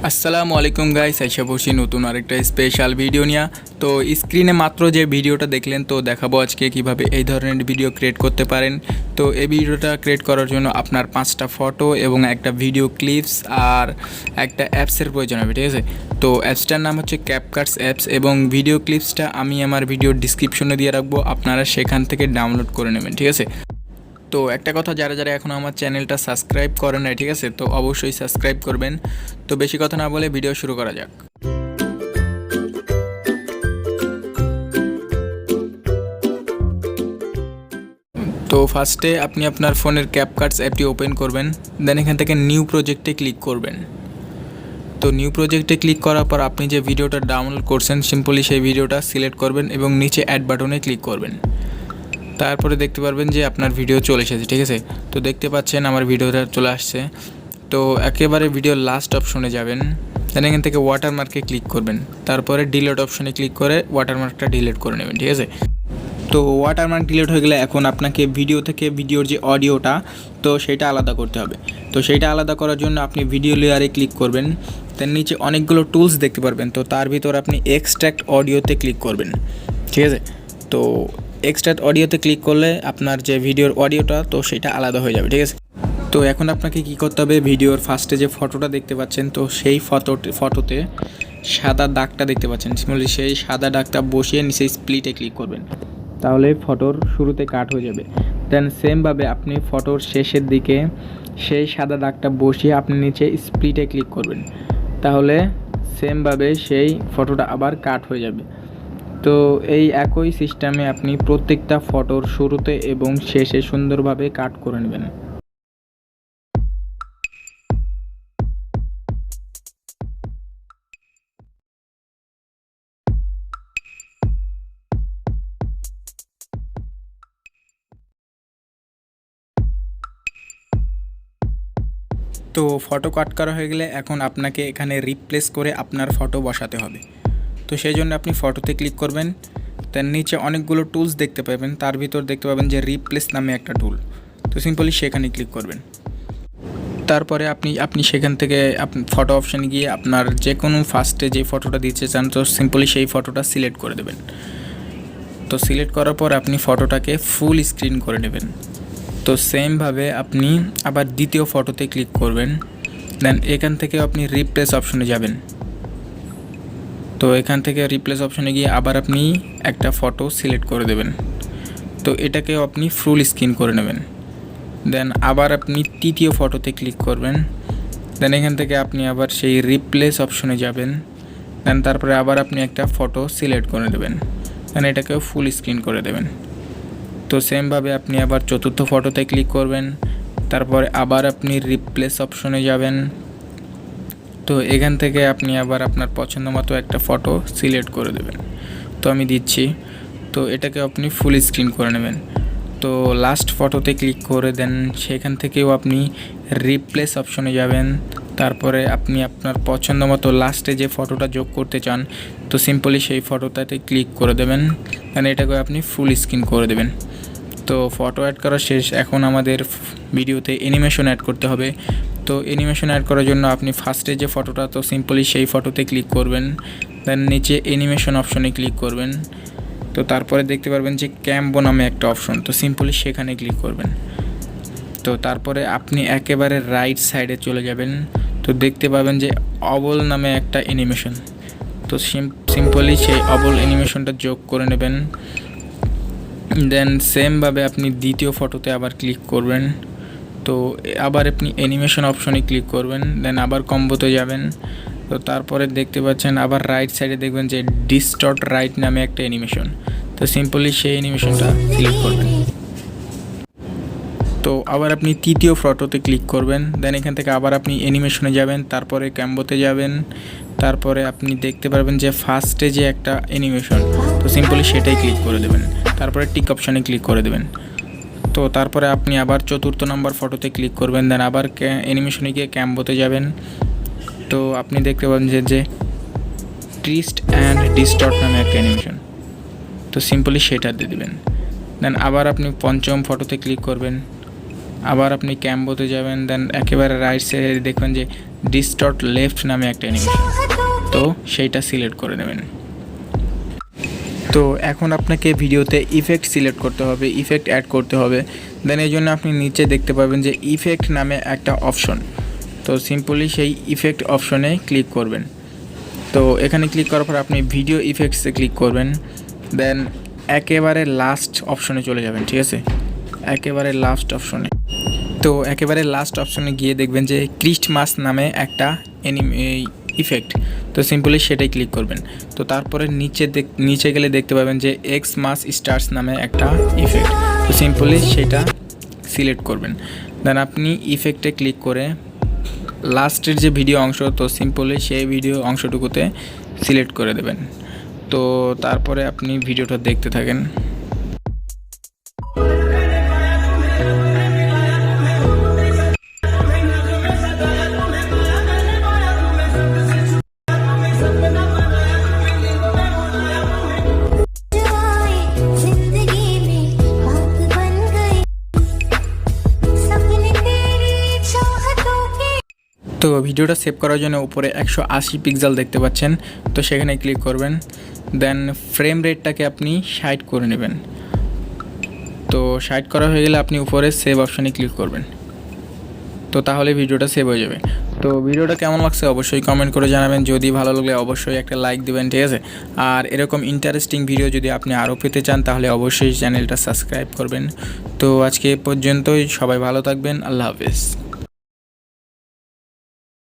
আসসালামু আলাইকুম গাইস, আশা করছি নতুন আরেকটা স্পেশাল ভিডিও নিয়ে। তো স্ক্রিনে মাত্র যে ভিডিওটা দেখলেন, তো দেখাবো আজকে কিভাবে এই ধরনের ভিডিও ক্রিয়েট করতে পারেন। তো এই ভিডিওটা ক্রিয়েট করার জন্য আপনার 5টা ফটো এবং একটা ভিডিও ক্লিপস আর একটা অ্যাপসের প্রয়োজন হবে, ঠিক আছে। তো অ্যাপসটার নাম হচ্ছে ক্যাপকাটস অ্যাপস এবং ভিডিও ক্লিপসটা আমি আমার ভিডিও ডিসক্রিপশনে দিয়ে রাখবো, আপনারা সেখান থেকে ডাউনলোড করে নেবেন, ঠিক আছে। তো একটা কথা, যারা যারা এখনও আমার চ্যানেলটা সাবস্ক্রাইব করেন নাই, ঠিক আছে, তো অবশ্যই সাবস্ক্রাইব করবেন। তো বেশি কথা না বলে ভিডিও শুরু করা যাক। তো ফার্স্টে আপনি আপনার ফোনের ক্যাপকাটস অ্যাপটি ওপেন করবেন, দেন এখান থেকে নিউ প্রজেক্টে ক্লিক করবেন। তো নিউ প্রজেক্টে ক্লিক করার পর আপনি যে ভিডিওটা ডাউনলোড করছেন, সিম্পলি সেই ভিডিওটা সিলেক্ট করবেন এবং নিচে অ্যাড বাটনে ক্লিক করবেন। তারপরে দেখতে পারবেন যে আপনার ভিডিও চলে এসেছে, ঠিক আছে। তো দেখতে পাচ্ছেন আমার ভিডিওটা চলে আসছে। তো একেবারে ভিডিও লাস্ট অপশনে যাবেন, দেন এখান থেকে ওয়াটারমার্কে ক্লিক করবেন, তারপরে ডিলিট অপশনে ক্লিক করে ওয়াটারমার্কটা ডিলিট করে নেবেন, ঠিক আছে। তো ওয়াটারমার্ক ডিলিট হয়ে গেলে এখন আপনাকে ভিডিও থেকে ভিডিওর যে অডিওটা, তো সেটা আলাদা করতে হবে। তো সেইটা আলাদা করার জন্য আপনি ভিডিও লেয়ারে ক্লিক করবেন, তার নিচে অনেকগুলো টুলস দেখতে পারবেন। তো তার ভিতর আপনি এক্সট্র্যাক্ট অডিওতে ক্লিক করবেন, ঠিক আছে। তো এক্সট্রাক্ট অডিওতে ক্লিক করলে আপনার যে ভিডিওর অডিওটা, তো সেটা আলাদা হয়ে যাবে, ঠিক আছে। তো এখন আপনাকে কি করতে হবে, ভিডিওর ফার্স্টে যে ফটোটা দেখতে পাচ্ছেন, তো সেই ফটোতে সাদা দাগটা দেখতে পাচ্ছেন, সিম্পলি সেই সাদা দাগটা বসিয়ে নিচে স্প্লিটে ক্লিক করবেন, তাহলে ফটোর শুরুতে কাট হয়ে যাবে। দেন সেমভাবে আপনি ফটোর শেষের দিকে সেই সাদা দাগটা বসিয়ে আপনি নিচে স্প্লিটে ক্লিক করবেন, তাহলে সেমভাবে সেই ফটোটা আবার কাট হয়ে যাবে। তো এই একই সিস্টেমে আপনি প্রত্যেকটা ফটোর শুরুতে এবং শেষে সুন্দরভাবে কাট করে নেবেন। তো ফটো কাট করা হয়ে গেলে এখন আপনাকে এখানে রিপ্লেস করে আপনার ফটো বসাতে হবে। তো সেই জন্য আপনি ফটোতে ক্লিক করবেন, তার নিচে অনেকগুলো টুলস দেখতে পাবেন, তার ভিতর দেখতে পাবেন যে রিপ্লেস নামে একটা টুল। তো সিম্পলি সেখানে ক্লিক করবেন। তারপরে আপনি সেখান থেকে ফটো অপশানে গিয়ে আপনার যে কোনো ফার্স্টে যে ফটোটা দিতে চান, তো সিম্পলি সেই ফটোটা সিলেক্ট করে দেবেন। তো সিলেক্ট করার পর আপনি ফটোটাকে ফুল স্ক্রিন করে নেবেন। তো সেমভাবে আপনি আবার দ্বিতীয় ফটোতে ক্লিক করবেন, দেন এখান থেকে আপনি রিপ্লেস অপশনে যাবেন। তো এখান থেকে রিপ্লেস অপশনে গিয়ে আবার আপনি একটা ফটো সিলেক্ট করে দেবেন। তো এটাকেও আপনি ফুল স্ক্রিন করে নেবেন। দেন আবার আপনি তৃতীয় ফটোতে ক্লিক করবেন, দেন এখান থেকে আপনি আবার সেই রিপ্লেস অপশনে যাবেন, দেন তারপরে আবার আপনি একটা ফটো সিলেক্ট করে দেবেন, দেন এটাকেও ফুল স্ক্রিন করে দেবেন। তো সেমভাবে আপনি আবার চতুর্থ ফটোতে ক্লিক করবেন, তারপরে আবার আপনি রিপ্লেস অপশনে যাবেন। তো এখান থেকে আপনি আবার আপনার পছন্দ মতো একটা ফটো সিলেক্ট করে দেবেন। তো আমি দিচ্ছি। তো এটাকে আপনি ফুল স্ক্রিন করে নেবেন। তো লাস্ট ফটোতে ক্লিক করে দেন সেখান থেকেও আপনি রিপ্লেস অপশনে যাবেন, তারপরে আপনি আপনার পছন্দ মতো লাস্টে যে ফটোটা যোগ করতে চান, তো সিম্পলি সেই ফটোটাতে ক্লিক করে দেবেন, মানে এটাকে আপনি ফুল স্ক্রিন করে দেবেন। তো ফটো অ্যাড করা শেষ। এখন আমাদের ভিডিওতে অ্যানিমেশন অ্যাড করতে হবে। তো অ্যানিমেশন অ্যাড করার জন্য আপনি ফার্স্টে যে ফটোটা, তো সিম্পলি সেই ফটোতে ক্লিক করবেন, দেন নিচে অ্যানিমেশন অপশনে ক্লিক করবেন। তো তারপরে দেখতে পারবেন যে ক্যাম্বো নামে একটা অপশন, তো সিম্পলি সেখানে ক্লিক করবেন। তো তারপরে আপনি একেবারে রাইট সাইডে চলে যাবেন, তো দেখতে পাবেন যে অবল নামে একটা অ্যানিমেশন। তো সিম্পলি সেই অবল অ্যানিমেশনটা যোগ করে নেবেন। দেন সেমভাবে আপনি দ্বিতীয় ফটোতে আবার ক্লিক করবেন, তো আবার আপনি অ্যানিমেশন অপশনে ক্লিক করবেন, দেন আবার কম্বোতে যাবেন। তো তারপরে দেখতে পাচ্ছেন আবার রাইট সাইডে দেখবেন যে ডিস্টর্ট রাইট নামে একটা অ্যানিমেশন, তো সিম্পলি সেই অ্যানিমেশনটা ক্লিক করবেন। তো আবার আপনি তৃতীয় ফটোতে ক্লিক করবেন, দেন এখান থেকে আবার আপনি অ্যানিমেশনে যাবেন, তারপরে ক্যাম্বোতে যাবেন, তারপরে আপনি দেখতে পারবেন যে ফার্স্টে যে একটা অ্যানিমেশন, তো সিম্পলি সেটাই ক্লিক করে দেবেন, তারপরে টিক অপশানে ক্লিক করে দেবেন। তো তারপরে আপনি আবার 4th নম্বর ফটোতে ক্লিক করবেন, দেন আবার অ্যানিমেশনে গিয়ে ক্যাম্বোতে যাবেন। তো আপনি দেখতে পাবেন যে ট্রিস্ট অ্যান্ড ডিস্টর্ট নামে একটা অ্যানিমেশন, তো সিম্পলি সেটা দিয়ে দেবেন। দেন আবার আপনি 5ম ফটোতে ক্লিক করবেন, আবার আপনি ক্যাম্বোতে যাবেন, দেন একেবারে রাইট সাইডে দেখবেন যে ডিস্টর্ট লেফট নামে একটা অ্যানিমেশন, তো সেইটা সিলেক্ট করে নেবেন। তো এখন আপনাকে ভিডিওতে ইফেক্ট সিলেক্ট করতে হবে, ইফেক্ট অ্যাড করতে হবে। দেন এই জন্য আপনি নিচে দেখতে পাবেন যে ইফেক্ট নামে একটা অপশন, তো সিম্পলি সেই ইফেক্ট অপশনে ক্লিক করবেন। তো এখানে ক্লিক করার পর আপনি ভিডিও ইফেক্টসে ক্লিক করবেন, দেন একেবারে লাস্ট অপশনে চলে যাবেন, ঠিক আছে, একেবারে লাস্ট অপশনে। তো একেবারে লাস্ট অপশনে গিয়ে দেখবেন যে ক্রিস্টমাস নামে একটা ইফেক্ট, তো সিম্পলি সেটাই ক্লিক করবেন। তো তারপরে নিচে গেলে দেখতে পাবেন যে এক্স মাস স্টার্স নামে একটা ইফেক্ট, তো সিম্পলি সেটা সিলেক্ট করবেন। দেন আপনি ইফেক্টে ক্লিক করে লাস্টের যে ভিডিও অংশ, তো সিম্পলি সেই ভিডিও অংশটুকুতে সিলেক্ট করে দেবেন। তো তারপরে আপনি ভিডিওটা দেখতে থাকেন। তো ভিডিওটা সেভ করার জন্য উপরে 180 পিক্সেল দেখতে পাচ্ছেন, তো সেখানে ক্লিক করবেন। দেন ফ্রেম রেটটাকে আপনি 60 করে নেবেন। তো 60 করা হয়ে গেলে আপনি উপরে সেভ অপশানে ক্লিক করবেন, তো তাহলে ভিডিওটা সেভ হয়ে যাবে। তো ভিডিওটা কেমন লাগছে অবশ্যই কমেন্ট করে জানাবেন, যদি ভালো লাগলে অবশ্যই একটা লাইক দেবেন, ঠিক আছে। আর এরকম ইন্টারেস্টিং ভিডিও যদি আপনি আরও পেতে চান তাহলে অবশ্যই চ্যানেলটা সাবস্ক্রাইব করবেন। তো আজকে এ পর্যন্তই, সবাই ভালো থাকবেন, আল্লাহ হাফেজ।